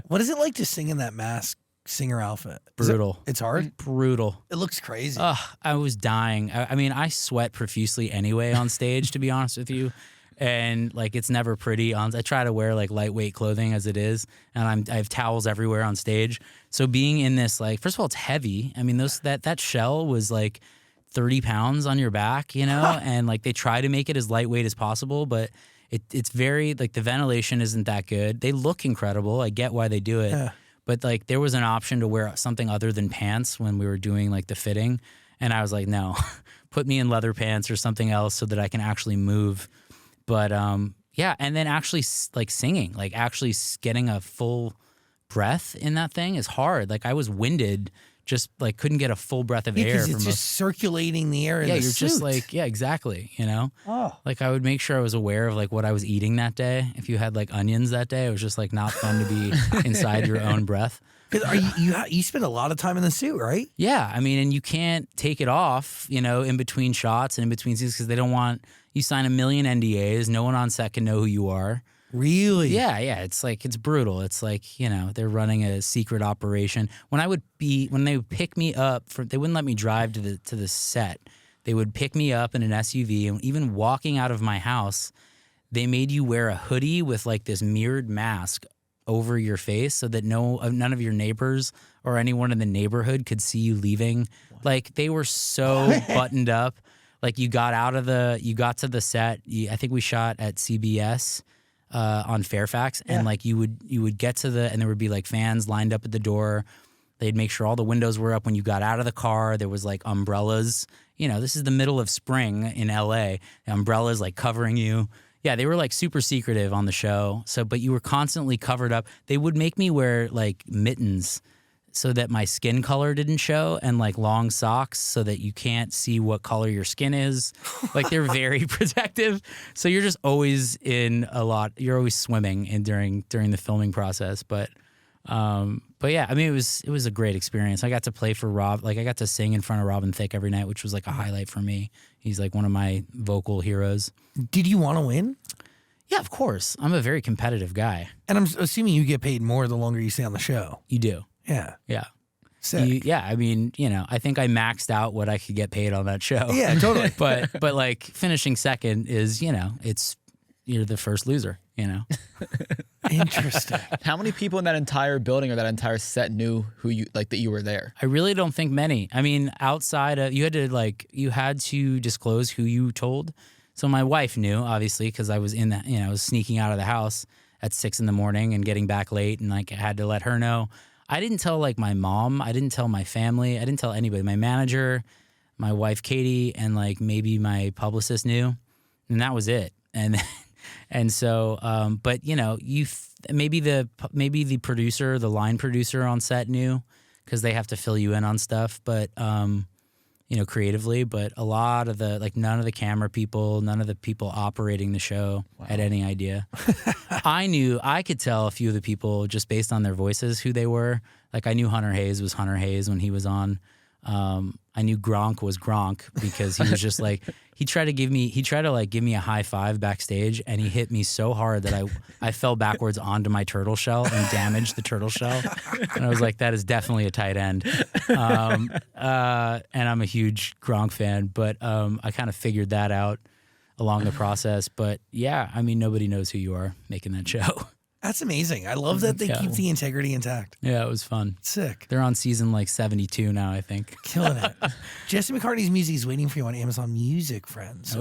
What is it like to sing in that mask singer outfit? Brutal. It's hard? Brutal. It looks crazy. I was dying. I mean, I sweat profusely anyway on stage, to be honest with you. And like, it's never pretty. I try to wear like lightweight clothing as it is, and I have towels everywhere on stage. So being in this, like, first of all, it's heavy. I mean, that shell was like 30 pounds on your back, you know, and like they try to make it as lightweight as possible, but it's very, like, the ventilation isn't that good. They look incredible. I get why they do it. Yeah. But like, there was an option to wear something other than pants when we were doing like the fitting. And I was like, no, put me in leather pants or something else so that I can actually move. But yeah, and then actually like singing, like actually getting a full breath in that thing is hard. Like, I was winded, just like couldn't get a full breath of air. Because it's just circulating the air in the you're suit. just like, yeah, exactly, you know? Oh. Like, I would make sure I was aware of like what I was eating that day. If you had like onions that day, it was just like not fun to be inside your own breath. Because you spend a lot of time in the suit, right? Yeah, I mean, and you can't take it off, you know, in between shots and in between scenes because they don't want you sign a million NDAs. No one on set can know who you are. Really? Yeah. It's like, it's brutal. It's like, you know, they're running a secret operation. When they would pick me up, they wouldn't let me drive to the set. They would pick me up in an SUV, and even walking out of my house, they made you wear a hoodie with like this mirrored mask over your face so that none of your neighbors or anyone in the neighborhood could see you leaving. Like, they were so buttoned up. Like, you got to the set. I think we shot at CBS on Fairfax, and like you would get to and there would be like fans lined up at the door. They'd make sure all the windows were up when you got out of the car. There was like umbrellas. You know, this is the middle of spring in LA. Umbrellas like covering you. Yeah, they were like super secretive on the show. So, but you were constantly covered up. They would make me wear like mittens so that my skin color didn't show, and like long socks so that you can't see what color your skin is. Like, they're very protective. So you're just always you're always swimming during the filming process. But yeah, I mean, it was a great experience. I got to play for Rob. Like, I got to sing in front of Robin Thicke every night, which was like a highlight for me. He's like one of my vocal heroes. Did you want to win? Yeah, of course. I'm a very competitive guy. And I'm assuming you get paid more the longer you stay on the show. You do. Yeah. Yeah. Sick. Yeah, I mean, you know, I think I maxed out what I could get paid on that show. Yeah, totally. but like, finishing second is, you know, you're the first loser, you know. Interesting. How many people in that entire building or that entire set knew that you were there? I really don't think many. I mean, outside of, you had to disclose who you told. So my wife knew, obviously, because I was I was sneaking out of the house at 6 a.m. and getting back late, and like I had to let her know. I didn't tell like my mom. I didn't tell my family. I didn't tell anybody. My manager, my wife Katie, and like maybe my publicist knew, and that was it. And so, but you know, maybe the producer, the line producer on set knew, because they have to fill you in on stuff. But you know, creatively. But a lot of none of the camera people, none of the people operating the show had any idea. I could tell a few of the people just based on their voices who they were. Like, I knew Hunter Hayes was Hunter Hayes when he was on. I knew Gronk was Gronk because he was just like, he tried to give me a high five backstage, and he hit me so hard that I fell backwards onto my turtle shell and damaged the turtle shell. And I was like, that is definitely a tight end. And I'm a huge Gronk fan, but I kind of figured that out along the process. But yeah, I mean, nobody knows who you are making that show. That's amazing. I love that they keep the integrity intact. Yeah, it was fun. Sick. They're on season like 72 now, I think. Killing it. Jesse McCartney's music is waiting for you on Amazon Music, friends.